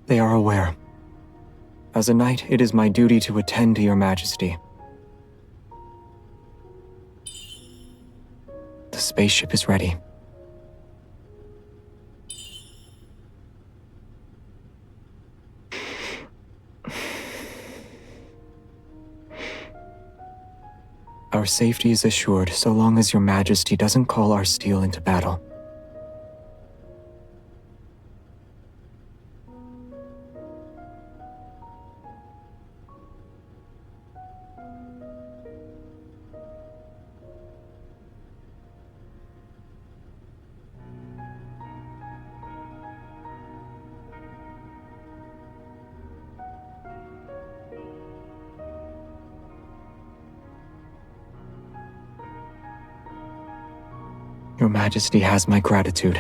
They are aware. As a knight, it is my duty to attend to your majesty. The spaceship is ready. Our safety is assured so long as your majesty doesn't call our steel into battle. Your Majesty has my gratitude.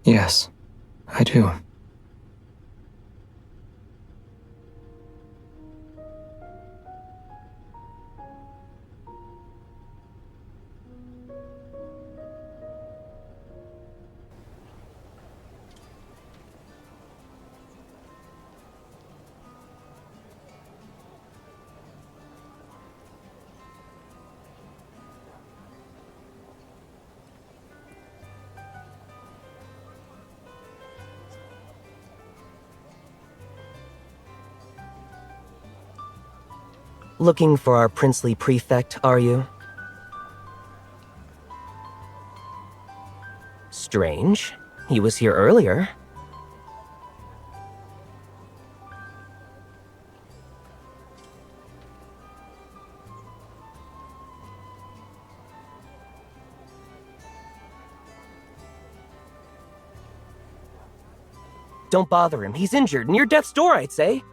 Yes, I do. Looking for our princely prefect, are you? Strange. He was here earlier. Don't bother him. He's injured, near death's door, I'd say.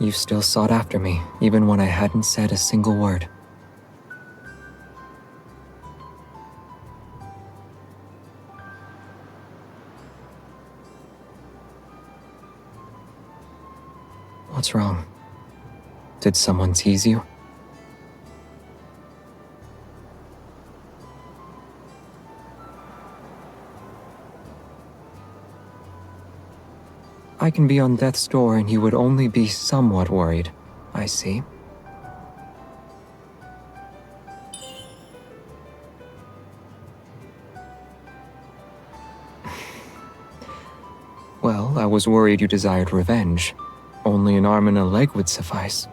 You still sought after me, even when I hadn't said a single word. What's wrong? Did someone tease you? I can be on death's door and you would only be somewhat worried. I see. Well, I was worried you desired revenge. Only an arm and a leg would suffice.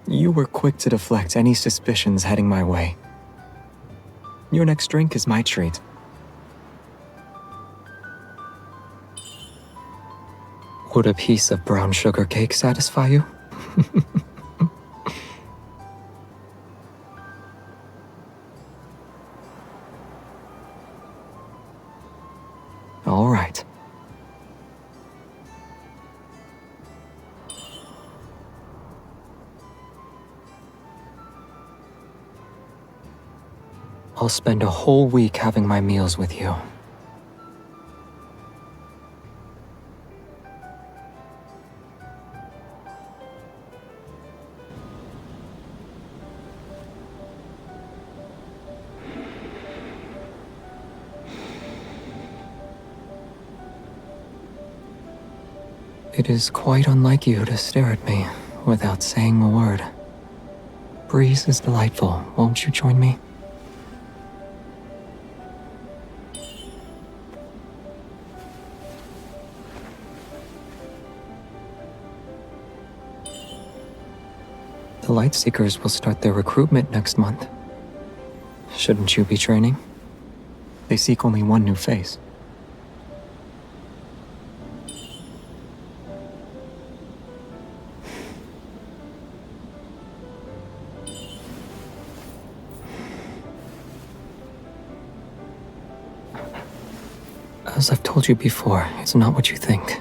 You were quick to deflect any suspicions heading my way. Your next drink is my treat. Would a piece of brown sugar cake satisfy you? All right. I'll spend a whole week having my meals with you. It is quite unlike you to stare at me without saying a word. Breeze is delightful. Won't you join me? The Lightseekers will start their recruitment next month. Shouldn't you be training? They seek only one new face. As I've told you before, it's not what you think.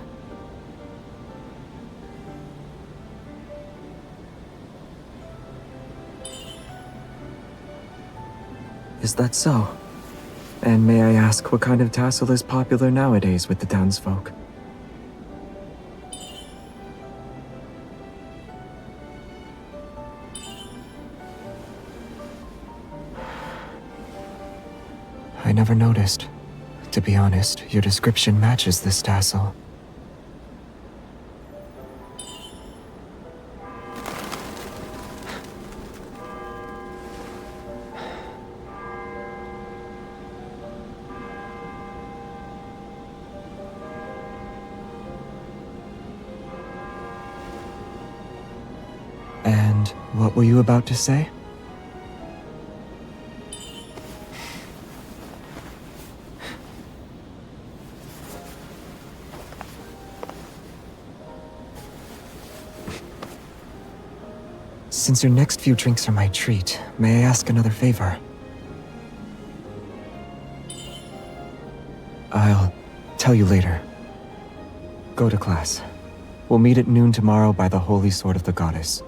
Is that so? And may I ask what kind of tassel is popular nowadays with the townsfolk? I never noticed. To be honest, your description matches this tassel. And what were you about to say? Since your next few drinks are my treat, may I ask another favor? I'll tell you later. Go to class. We'll meet at noon tomorrow by the Holy Sword of the Goddess.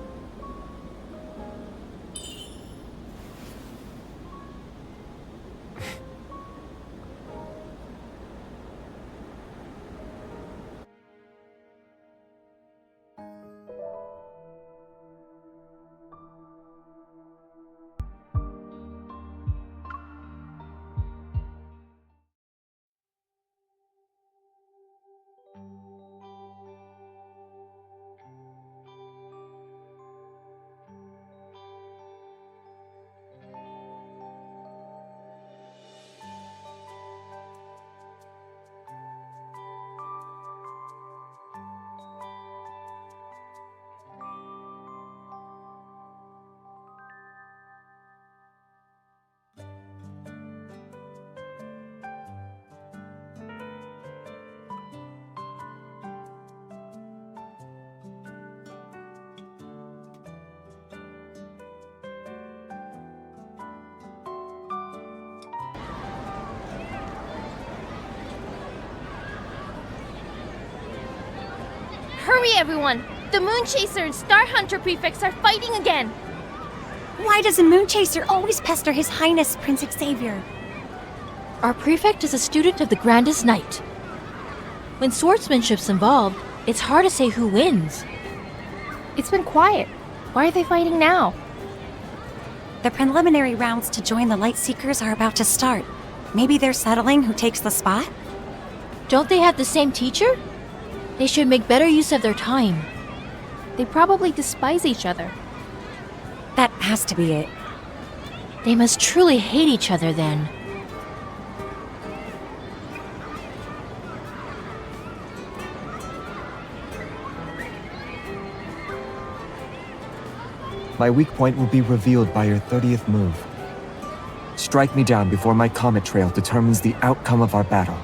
Hurry, everyone! The Moonchaser and Star Hunter prefects are fighting again! Why does a Moonchaser always pester His Highness Prince Xavier? Our prefect is a student of the Grandest Knight. When swordsmanship's involved, it's hard to say who wins. It's been quiet. Why are they fighting now? The preliminary rounds to join the Lightseekers are about to start. Maybe they're settling who takes the spot? Don't they have the same teacher? They should make better use of their time. They probably despise each other. That has to be it. They must truly hate each other then. My weak point will be revealed by your 30th move. Strike me down before my comet trail determines the outcome of our battle.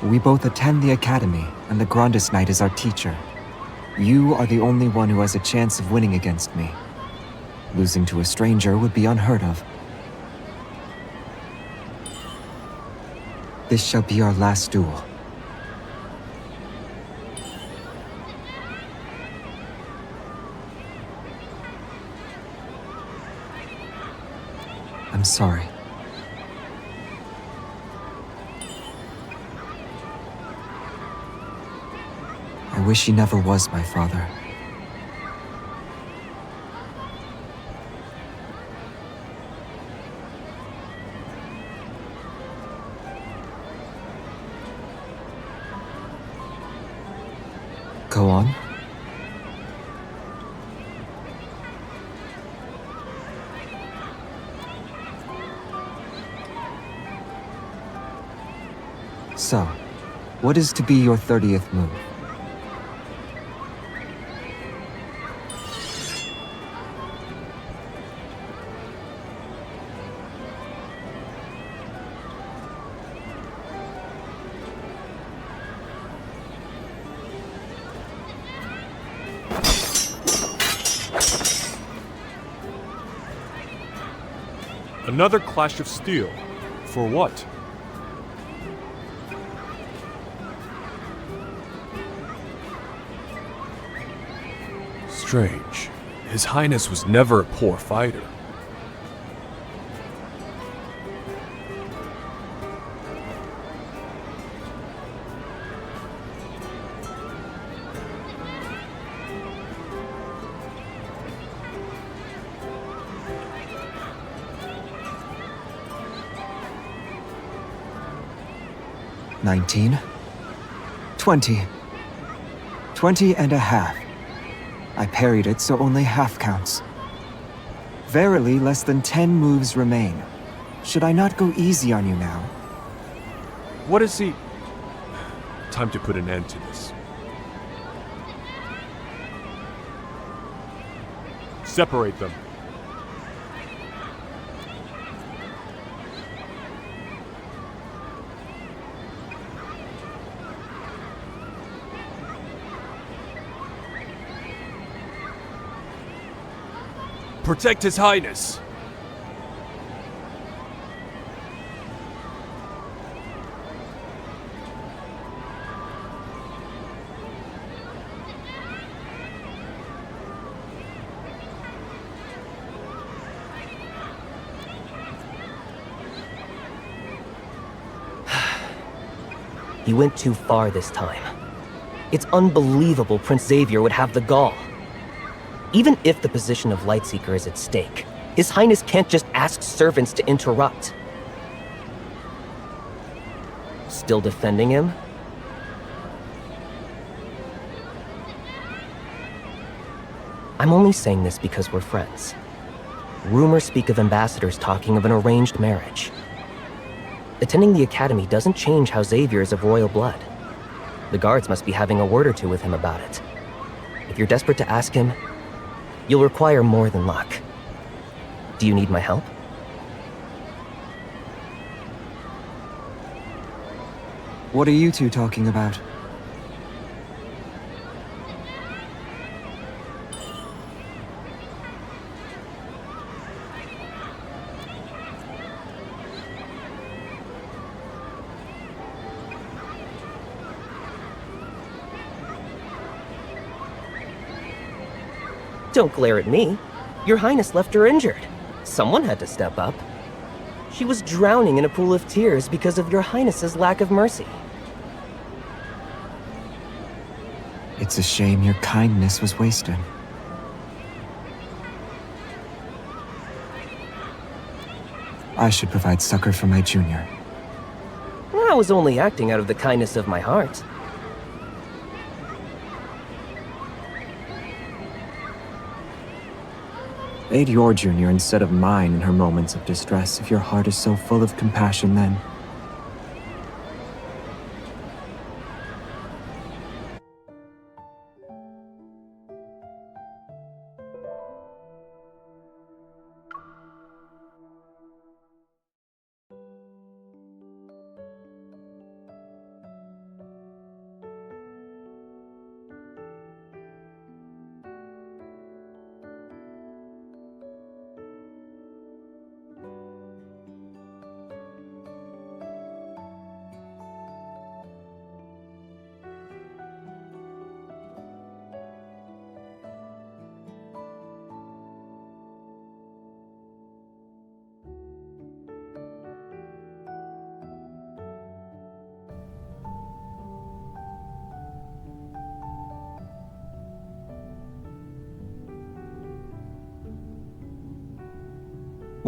We both attend the academy, and the Grandest Knight is our teacher. You are the only one who has a chance of winning against me. Losing to a stranger would be unheard of. This shall be our last duel. I'm sorry. I wish he never was my father. Go on. So, what is to be your 30th move? Another clash of steel. For what? Strange. His Highness was never a poor fighter. $19, $20, 20 and a half. I parried it, so only half counts. Verily, less than 10 moves remain. Should I not go easy on you now? What is he? Time to put an end to this. Separate them. Protect His Highness! He went too far this time. It's unbelievable Prince Xavier would have the gall. Even if the position of Lightseeker is at stake, His Highness can't just ask servants to interrupt. Still defending him? I'm only saying this because we're friends. Rumors speak of ambassadors talking of an arranged marriage. Attending the academy doesn't change how Xavier is of royal blood. The guards must be having a word or two with him about it. If you're desperate to ask him, you'll require more than luck. Do you need my help? What are you two talking about? Don't glare at me. Your Highness left her injured. Someone had to step up. She was drowning in a pool of tears because of your Highness's lack of mercy. It's a shame your kindness was wasted. I should provide succor for my junior. I was only acting out of the kindness of my heart. Aid your junior instead of mine in her moments of distress if your heart is so full of compassion then.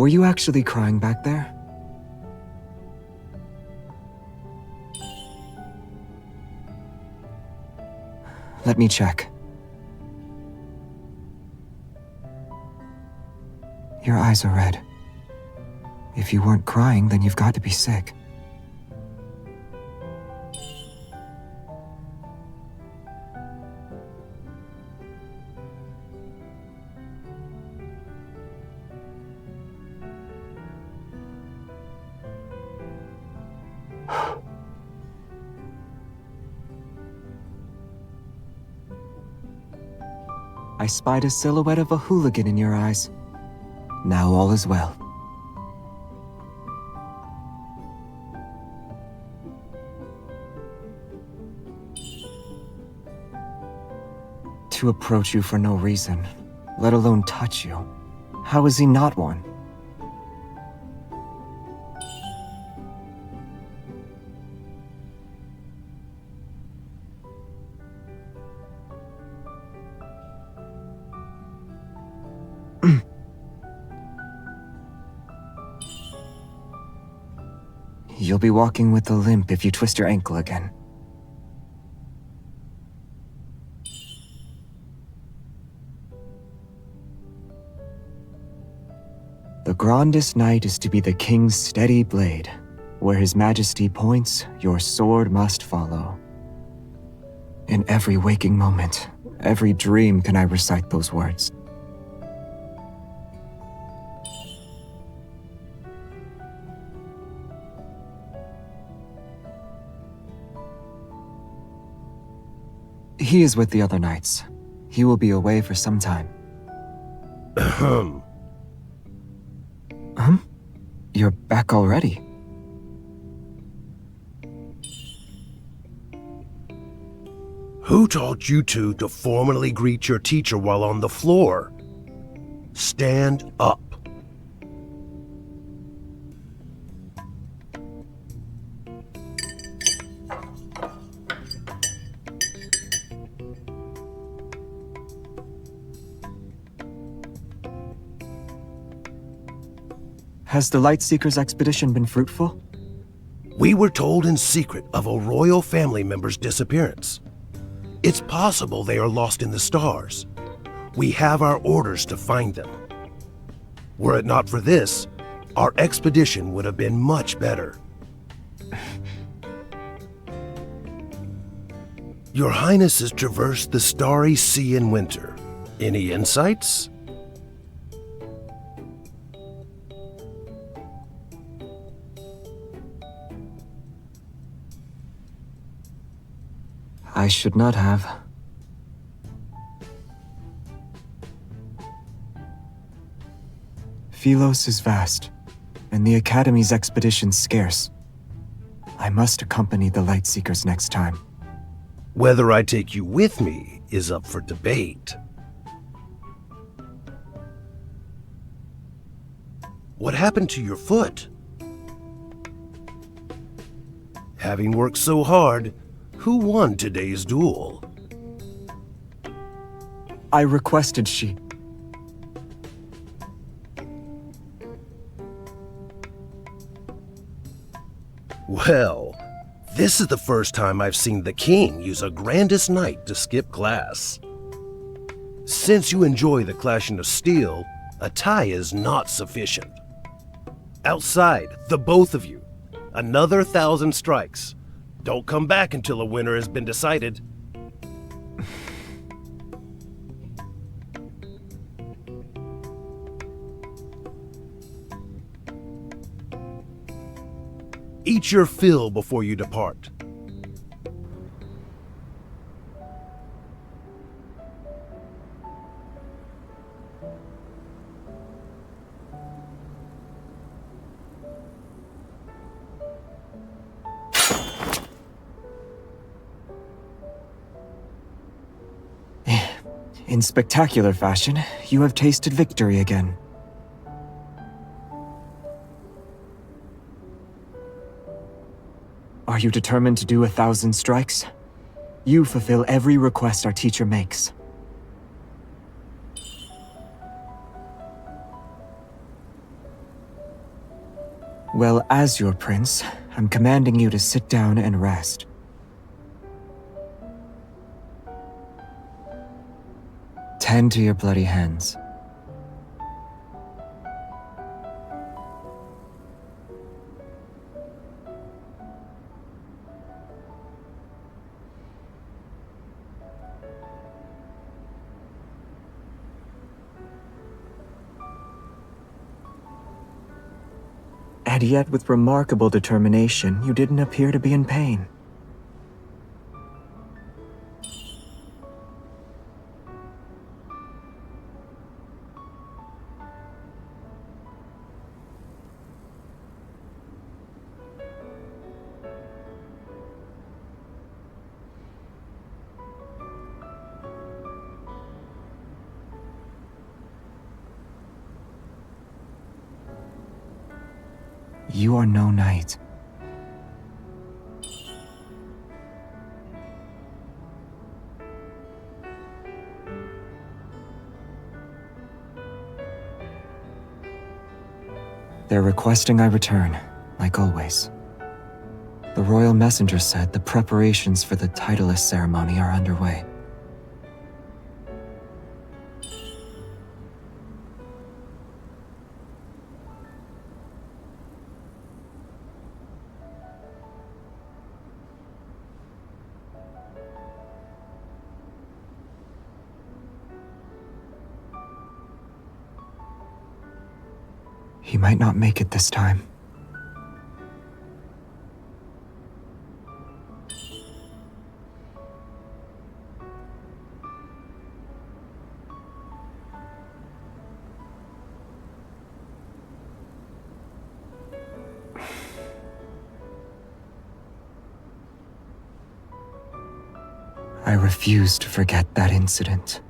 Were you actually crying back there? Let me check. Your eyes are red. If you weren't crying, then you've got to be sick. I spied a silhouette of a hooligan in your eyes. Now all is well. To approach you for no reason, let alone touch you. How is he not one? You'll be walking with a limp if you twist your ankle again. The grandest knight is to be the king's steady blade. Where his majesty points, your sword must follow. In every waking moment, every dream can I recite those words. He is with the other knights. He will be away for some time. You're back already? Who taught you two to formally greet your teacher while on the floor? Stand up. Has the Lightseeker's expedition been fruitful? We were told in secret of a royal family member's disappearance. It's possible they are lost in the stars. We have our orders to find them. Were it not for this, our expedition would have been much better. Your Highness has traversed the starry sea in winter. Any insights? I should not have. Philos is vast, and the Academy's expedition scarce. I must accompany the Lightseekers next time. Whether I take you with me is up for debate. What happened to your foot? Having worked so hard, who won today's duel? I requested she. Well, this is the first time I've seen the king use a grandest knight to skip class. Since you enjoy the clashing of steel, a tie is not sufficient. Outside, the both of you. Another 1,000 strikes. Don't come back until a winner has been decided. Eat your fill before you depart. In spectacular fashion, you have tasted victory again. Are you determined to do 1,000 strikes? You fulfill every request our teacher makes. Well, as your prince, I'm commanding you to sit down and rest. Tend to your bloody hands. And yet, with remarkable determination, you didn't appear to be in pain. You are no knight. They're requesting I return, like always. The royal messenger said the preparations for the titleist ceremony are underway. He might not make it this time. I refuse to forget that incident.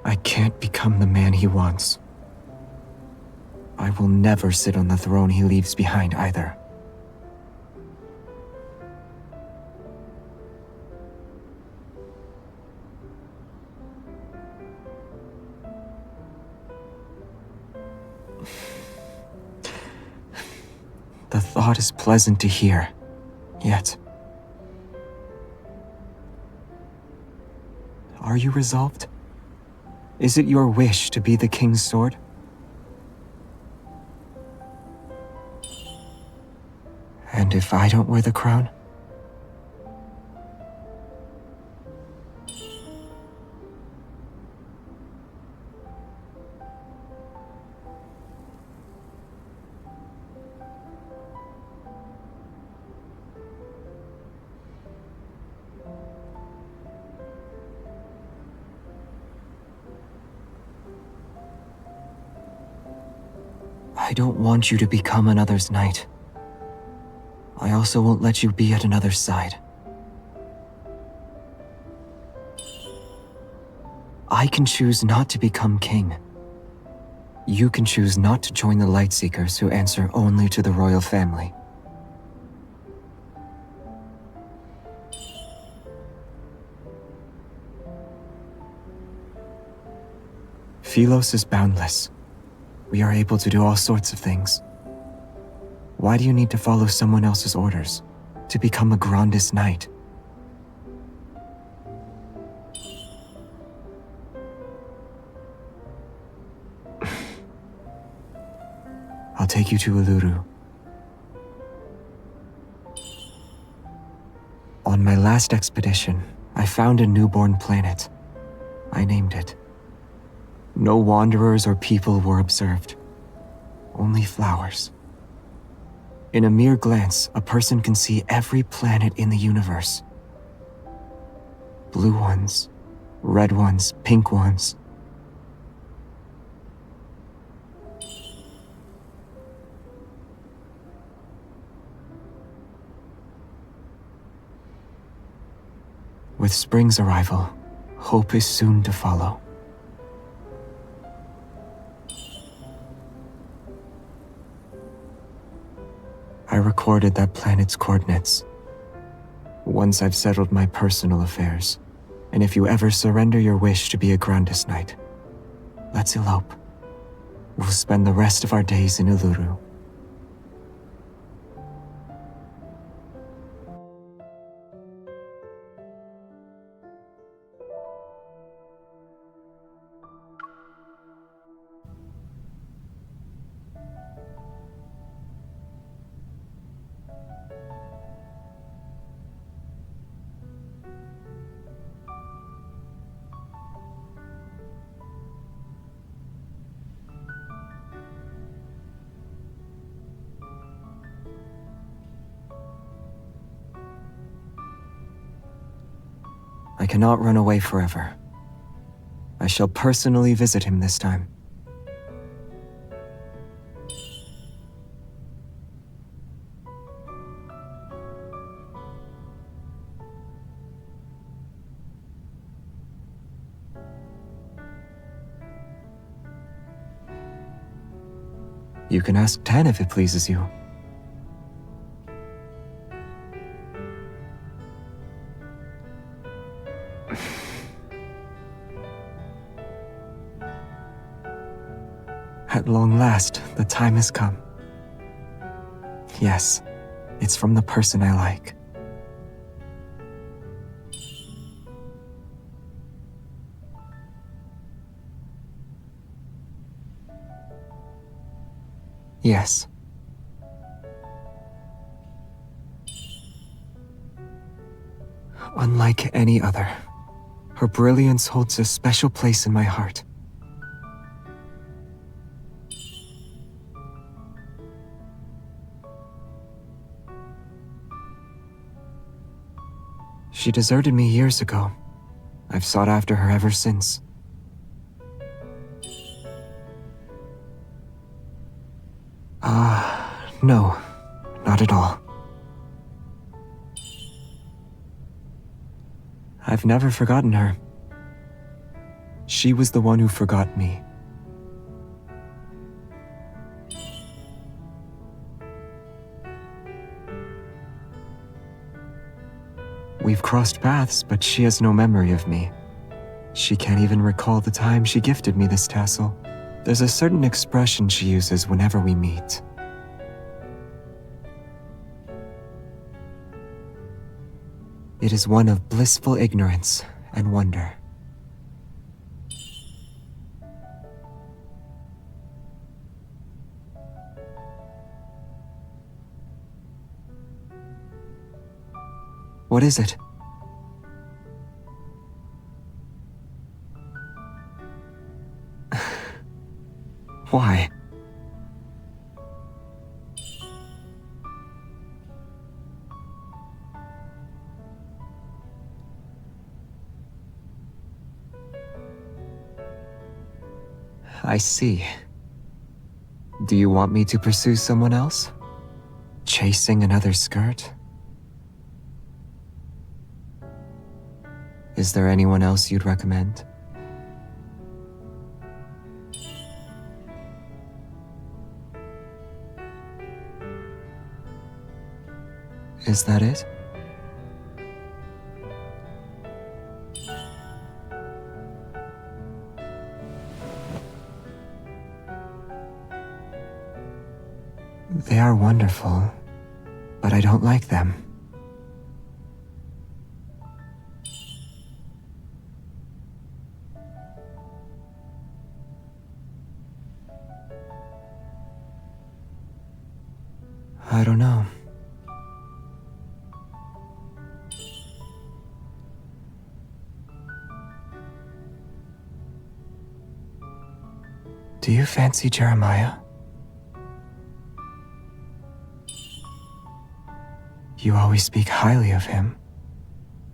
I can't become the man he wants. I will never sit on the throne he leaves behind either. The thought is pleasant to hear, yet... Are you resolved? Is it your wish to be the king's sword? And if I don't wear the crown? I don't want you to become another's knight. I also won't let you be at another's side. I can choose not to become king. You can choose not to join the Lightseekers who answer only to the royal family. Philos is boundless. We are able to do all sorts of things. Why do you need to follow someone else's orders? To become a Grandis Knight? I'll take you to Uluru. On my last expedition, I found a newborn planet. I named it. No wanderers or people were observed. Only flowers. In a mere glance, a person can see every planet in the universe. Blue ones, red ones, pink ones. With spring's arrival, hope is soon to follow. I recorded that planet's coordinates. Once I've settled my personal affairs, and if you ever surrender your wish to be a Grandis Knight, let's elope. We'll spend the rest of our days in Uluru. I cannot run away forever. I shall personally visit him this time. You can ask Tan if it pleases you. At long last, the time has come. Yes, it's from the person I like. Yes. Unlike any other, her brilliance holds a special place in my heart. She deserted me years ago. I've sought after her ever since. No, not at all. I've never forgotten her. She was the one who forgot me. We've crossed paths, but she has no memory of me. She can't even recall the time she gifted me this tassel. There's a certain expression she uses whenever we meet. It is one of blissful ignorance and wonder. What is it? Why? I see. Do you want me to pursue someone else? Chasing another skirt? Is there anyone else you'd recommend? Is that it? They are wonderful, but I don't like them. I don't know. Do you fancy Jeremiah? You always speak highly of him.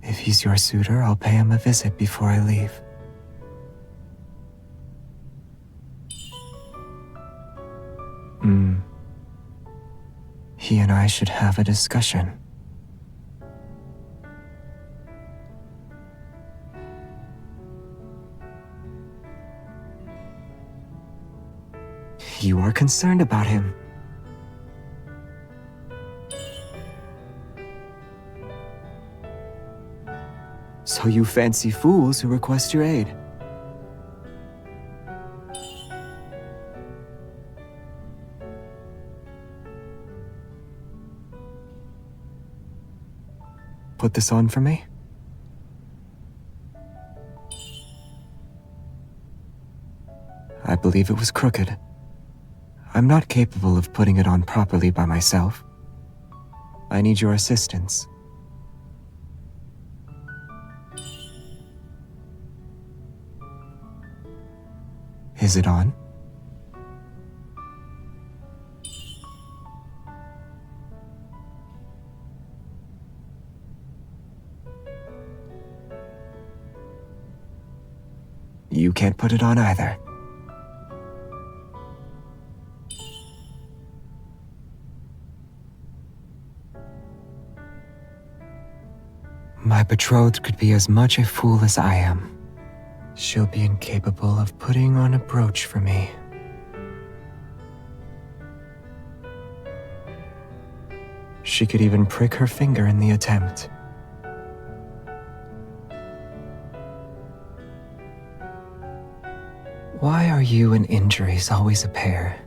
If he's your suitor, I'll pay him a visit before I leave. He and I should have a discussion. You are concerned about him. So you fancy fools who request your aid. Put this on for me? I believe it was crooked. I'm not capable of putting it on properly by myself. I need your assistance. Is it on? You can't put it on either. My betrothed could be as much a fool as I am. She'll be incapable of putting on a brooch for me. She could even prick her finger in the attempt. Why are you and injuries always a pair?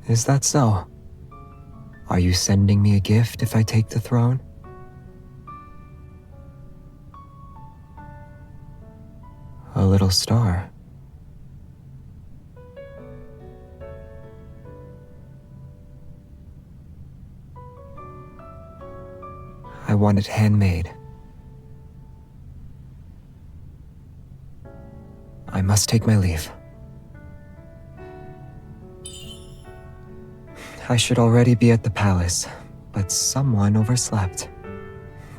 Is that so? Are you sending me a gift if I take the throne? A little star. I want it handmade. I must take my leave. I should already be at the palace, but someone overslept.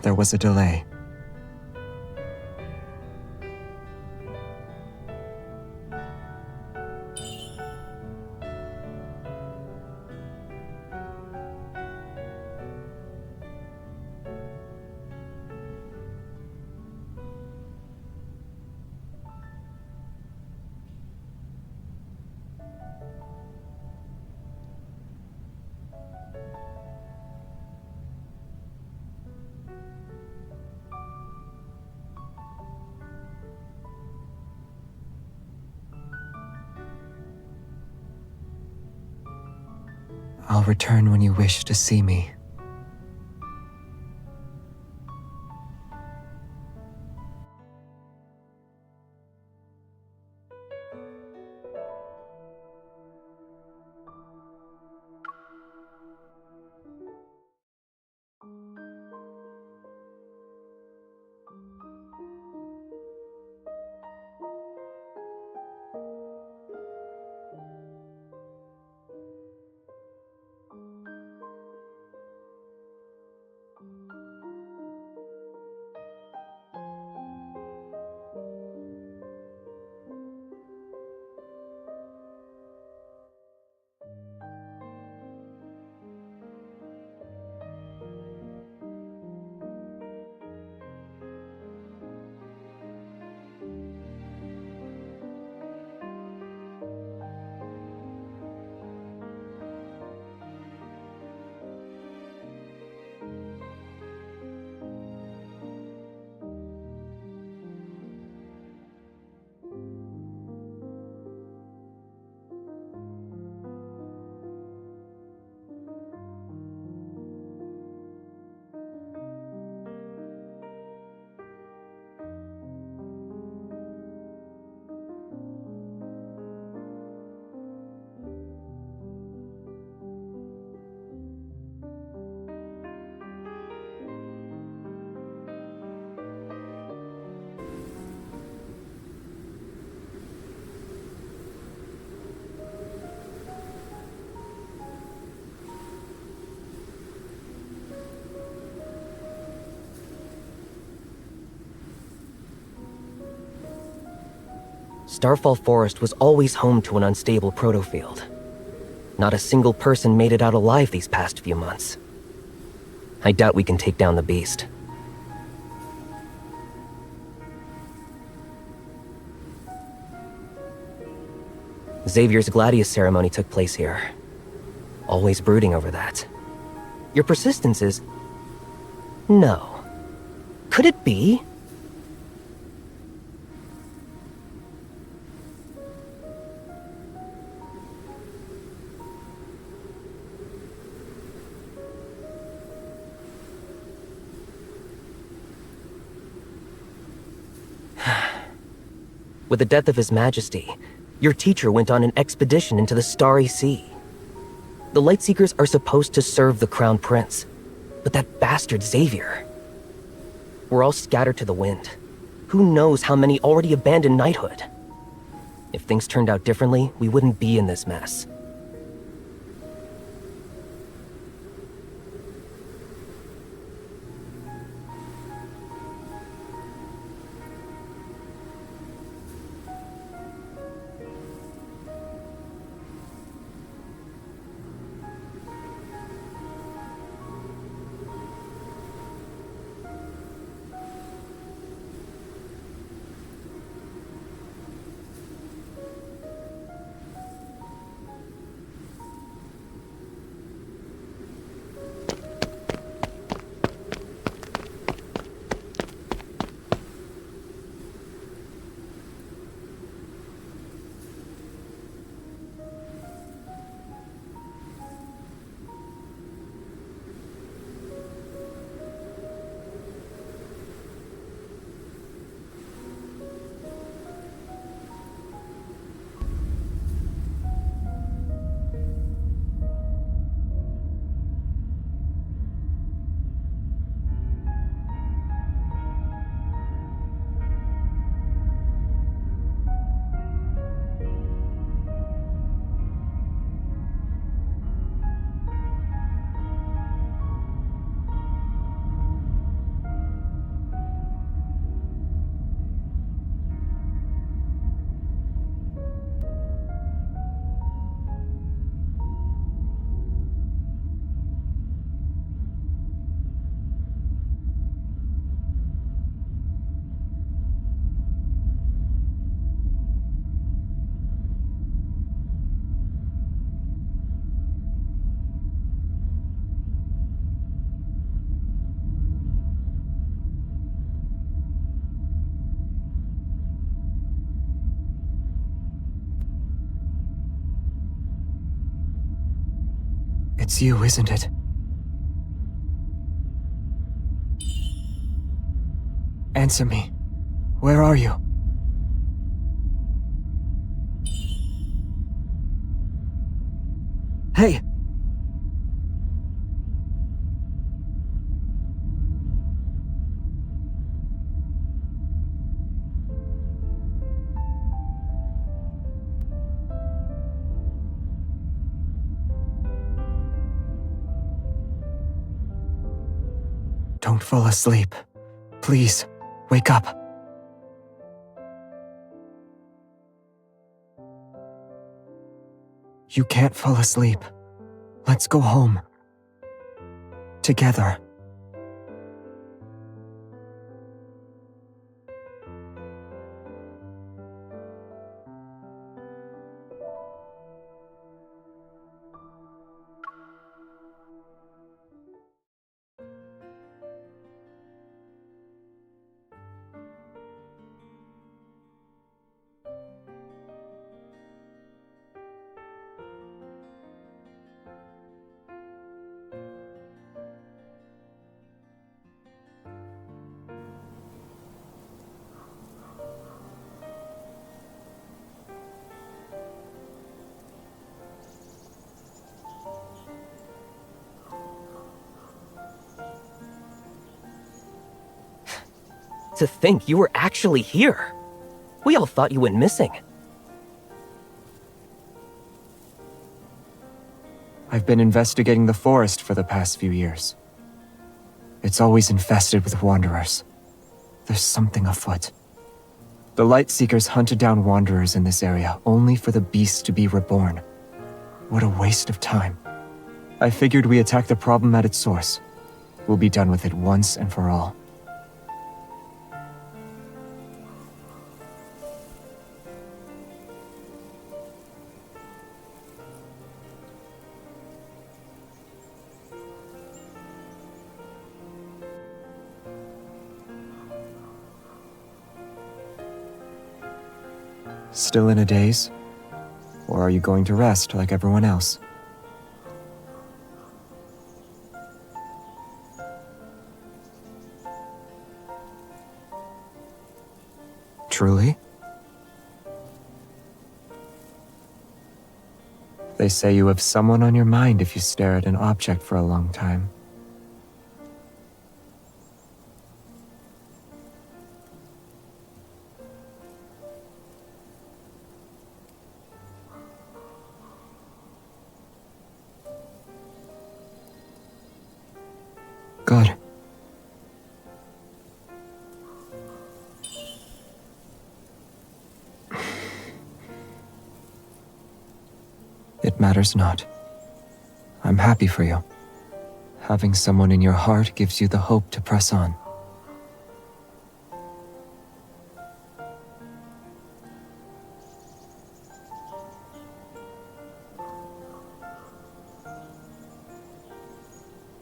There was a delay. I'll return when you wish to see me. Starfall Forest was always home to an unstable protofield. Not a single person made it out alive these past few months. I doubt we can take down the beast. Xavier's Gladius ceremony took place here. Always brooding over that. Your persistence is... No. Could it be? With the death of His Majesty, your teacher went on an expedition into the Starry Sea. The Lightseekers are supposed to serve the Crown Prince, but that bastard Xavier... We're all scattered to the wind. Who knows how many already abandoned knighthood? If things turned out differently, we wouldn't be in this mess. It's you, isn't it? Answer me. Where are you? Hey! Don't fall asleep. Please, wake up. You can't fall asleep. Let's go home. Together. To think you were actually here. We all thought you went missing. I've been investigating the forest for the past few years. It's always infested with wanderers. There's something afoot. The Lightseekers hunted down wanderers in this area only for the beasts to be reborn. What a waste of time. I figured we attack the problem at its source. We'll be done with it once and for all. Still in a daze? Or are you going to rest like everyone else? Truly? They say you have someone on your mind if you stare at an object for a long time. Good. It matters not. I'm happy for you. Having someone in your heart gives you the hope to press on.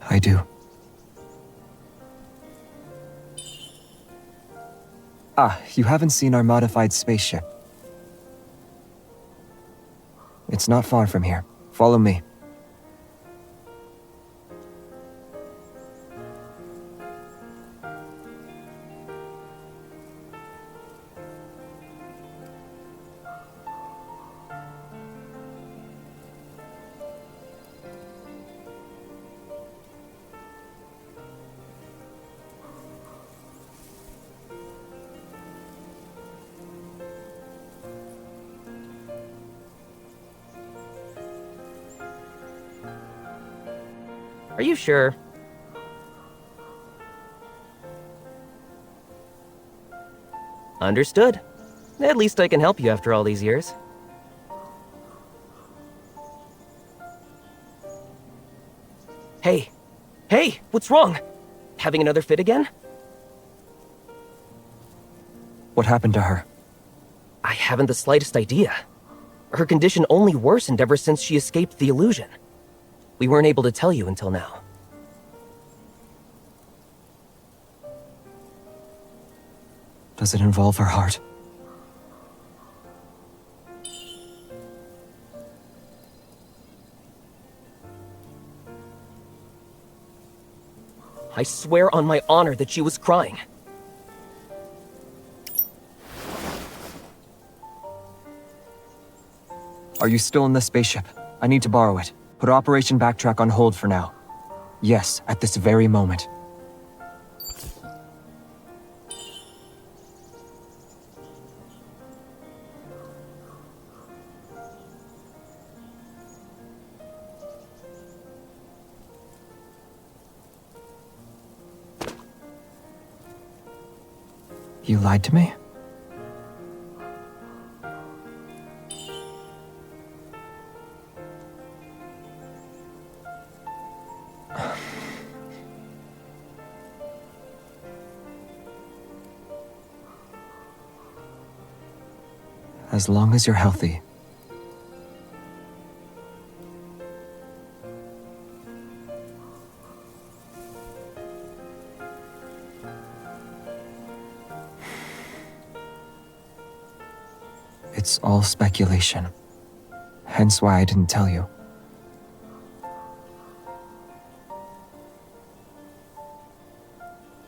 I do. Ah, you haven't seen our modified spaceship. It's not far from here. Follow me. Are you sure? Understood. At least I can help you after all these years. Hey! Hey! What's wrong? Having another fit again? What happened to her? I haven't the slightest idea. Her condition only worsened ever since she escaped the illusion. We weren't able to tell you until now. Does it involve her heart? I swear on my honor that she was crying. Are you still in the spaceship? I need to borrow it. Put Operation Backtrack on hold for now. Yes, at this very moment. You lied to me? As long as you're healthy. It's all speculation. Hence why I didn't tell you.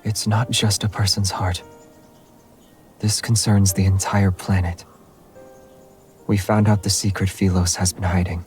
It's not just a person's heart. This concerns the entire planet. We found out the secret Sylus has been hiding.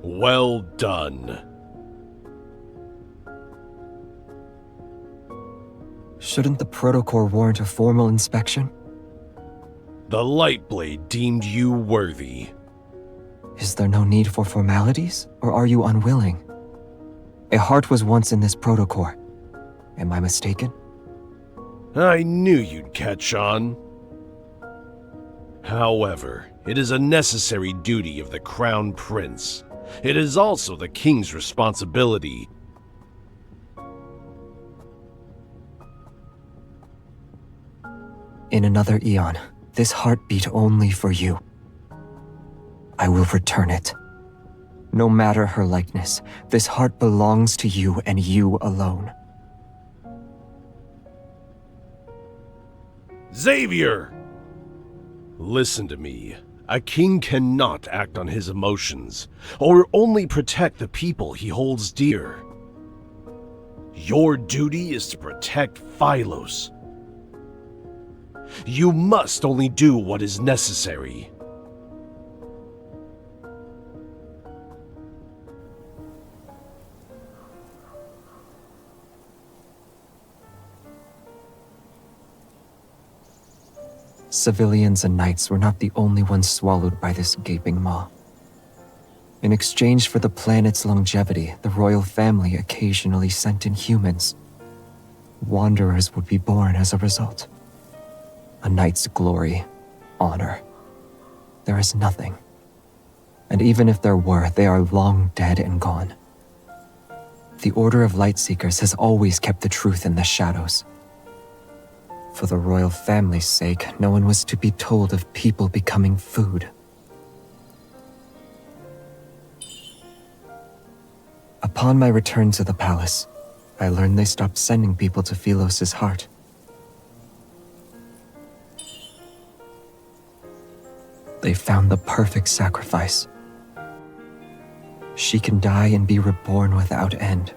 Well done. Shouldn't the protocore warrant a formal inspection? The Lightblade deemed you worthy. Is there no need for formalities, or are you unwilling? A heart was once in this protocore. Am I mistaken? I knew you'd catch on. However, it is a necessary duty of the Crown Prince. It is also the King's responsibility. In another eon, this heart beat only for you. I will return it. No matter her likeness, this heart belongs to you and you alone. Xavier! Listen to me. A king cannot act on his emotions, or only protect the people he holds dear. Your duty is to protect Phylos. You must only do what is necessary. Civilians and knights were not the only ones swallowed by this gaping maw. In exchange for the planet's longevity, the royal family occasionally sent in humans. Wanderers would be born as a result. A knight's glory, honor. There is nothing. And even if there were, they are long dead and gone. The Order of Lightseekers has always kept the truth in the shadows. For the royal family's sake, no one was to be told of people becoming food. Upon my return to the palace, I learned they stopped sending people to Phylos' heart. They found the perfect sacrifice. She can die and be reborn without end.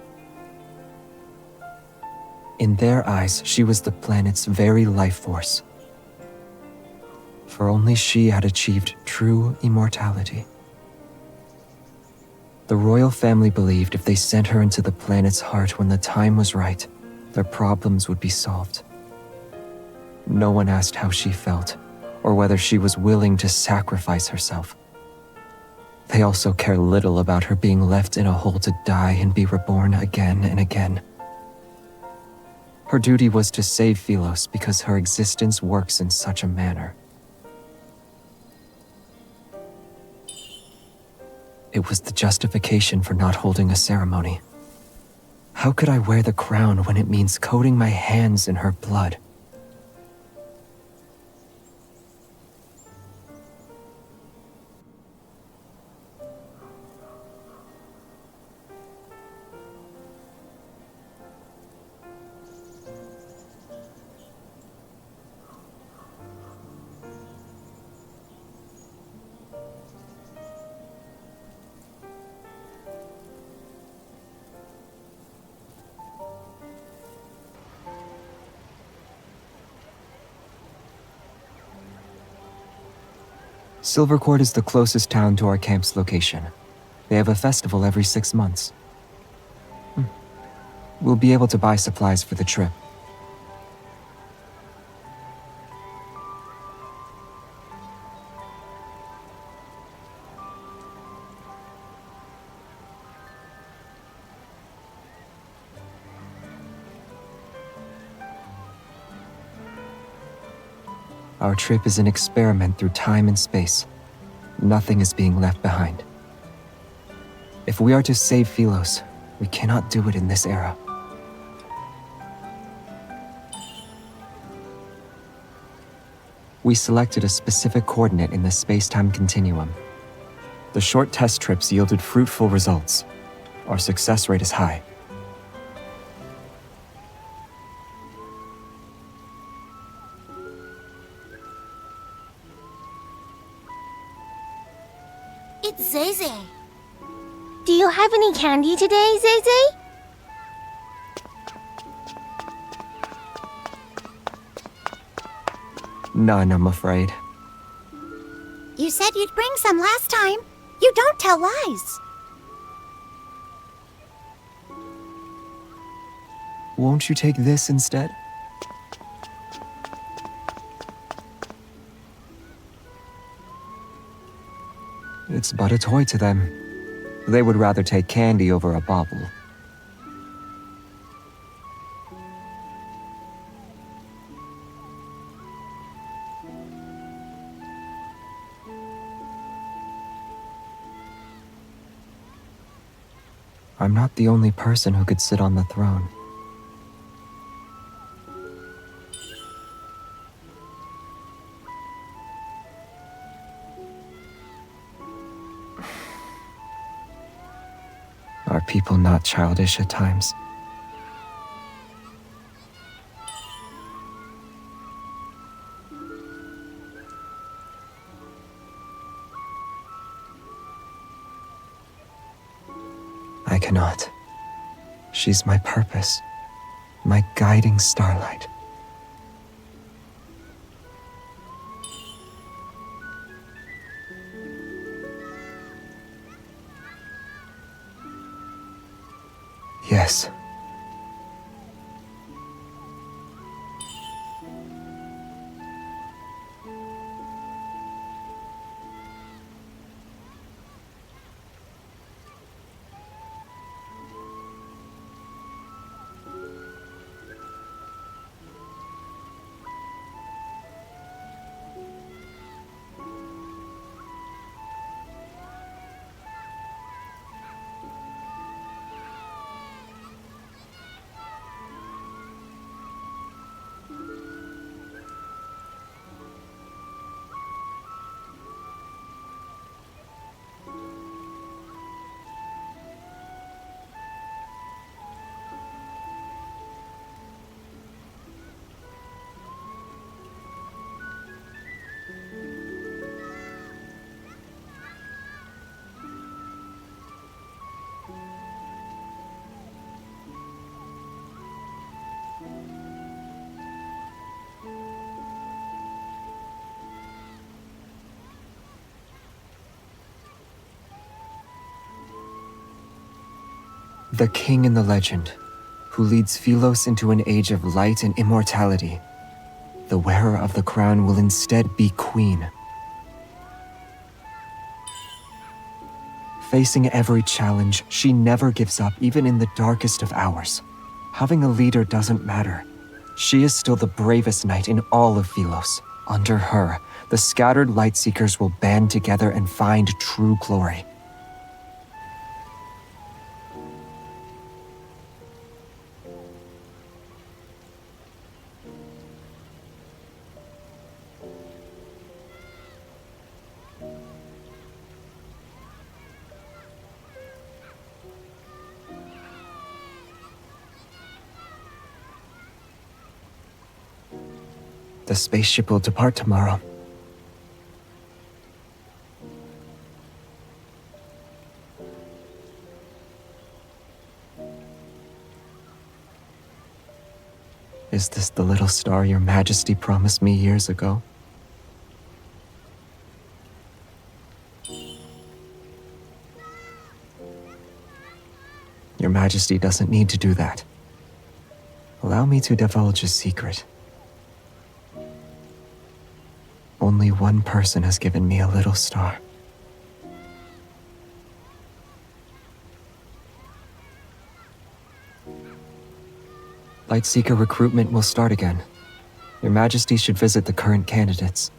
In their eyes, she was the planet's very life force. for only she had achieved true immortality. The royal family believed if they sent her into the planet's heart when the time was right, their problems would be solved. No one asked how she felt, or whether she was willing to sacrifice herself. They also care little about her being left in a hole to die and be reborn again and again. Her duty was to save Philos because her existence works in such a manner. It was the justification for not holding a ceremony. How could I wear the crown when it means coating my hands in her blood? Silvercourt is the closest town to our camp's location. They have a festival every 6 months. We'll be able to buy supplies for the trip. Our trip is an experiment through time and space. Nothing is being left behind. If we are to save Philos, we cannot do it in this era. We selected a specific coordinate in the space-time continuum. The short test trips yielded fruitful results. Our success rate is high. It's Zayne. Do you have any candy today, Zayne? None, I'm afraid. You said you'd bring some last time. You don't tell lies. Won't you take this instead? It's but a toy to them. They would rather take candy over a bauble. I'm not the only person who could sit on the throne. Are people not childish at times? I cannot. She's my purpose, my guiding starlight. Yes. The king in the legend, who leads Philos into an age of light and immortality. The wearer of the crown will instead be queen. Facing every challenge, she never gives up, even in the darkest of hours. Having a leader doesn't matter. She is still the bravest knight in all of Philos. Under her, the scattered Lightseekers will band together and find true glory. The spaceship will depart tomorrow. Is this the little star your Majesty promised me years ago? Your Majesty doesn't need to do that. Allow me to divulge a secret. Only one person has given me a little star. Lightseeker recruitment will start again. Your Majesty should visit the current candidates.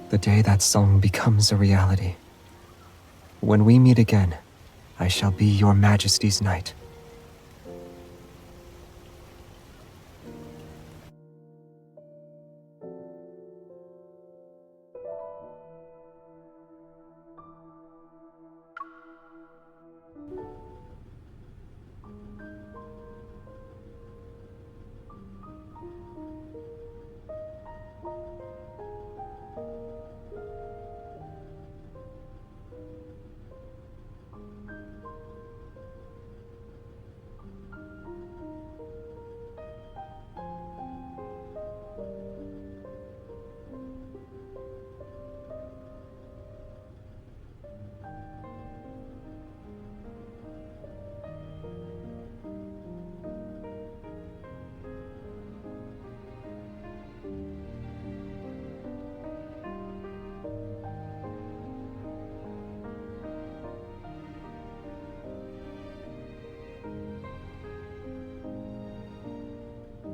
The day that song becomes a reality. When we meet again, I shall be your Majesty's knight.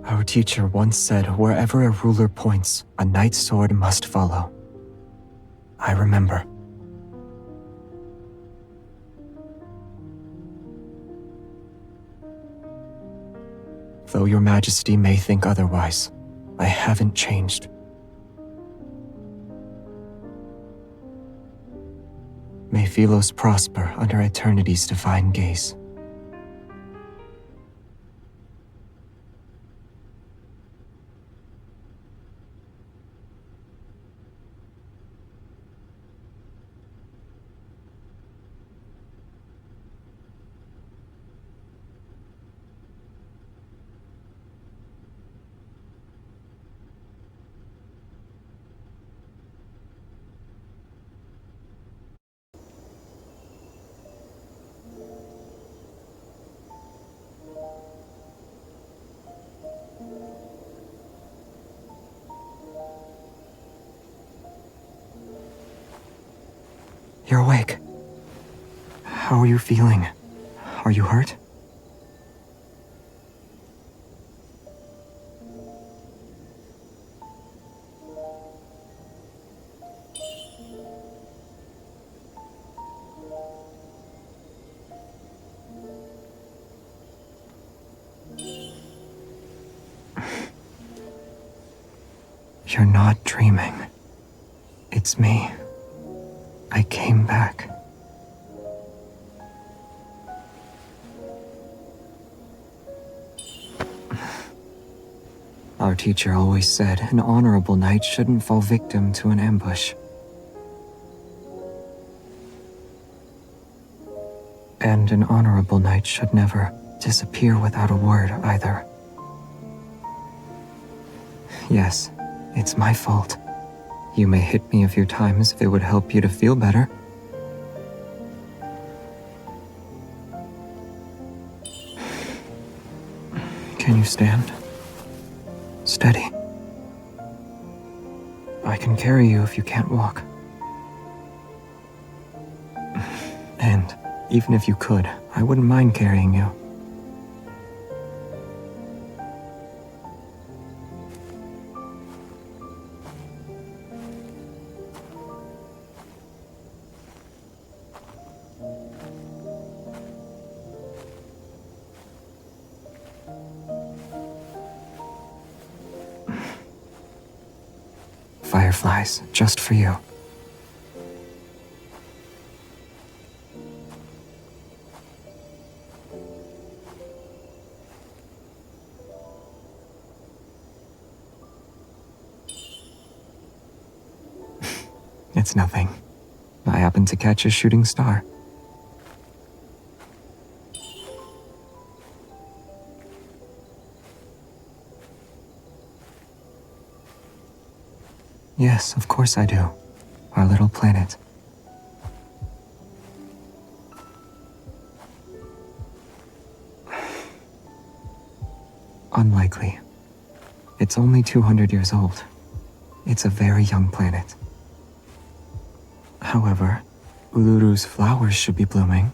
Our teacher once said, wherever a ruler points, a knight's sword must follow. I remember. Though your Majesty may think otherwise, I haven't changed. May Philos prosper under eternity's divine gaze. You're awake. How are you feeling? Are you hurt? You're not dreaming. It's me. I came back. Our teacher always said an honorable knight shouldn't fall victim to an ambush. And an honorable knight should never disappear without a word either. Yes, It's my fault. You may hit me a few times if it would help you to feel better. Can you stand? Steady. I can carry you if you can't walk. And even if you could, I wouldn't mind carrying you. Fireflies, just for you. It's nothing. I happened to catch a shooting star. Yes, of course I do. Our little planet. Unlikely. It's only 200 years old. It's a very young planet. However, Uluru's flowers should be blooming.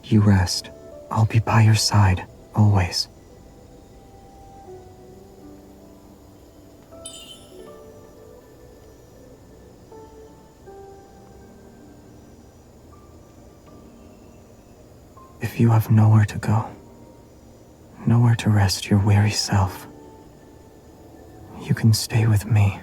You rest. I'll be by your side, always. If you have nowhere to go, nowhere to rest your weary self, you can stay with me.